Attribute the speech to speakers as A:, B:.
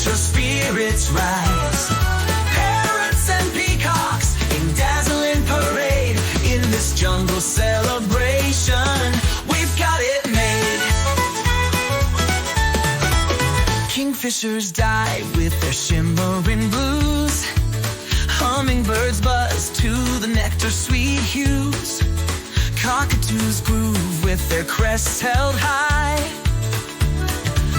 A: let your spirits rise. Parrots and peacocks in dazzling parade, in this jungle celebration, we've got it made. Kingfishers dive with their shimmering blues, hummingbirds buzz to the nectar-sweet hues, cockatoos groove with their crests held high.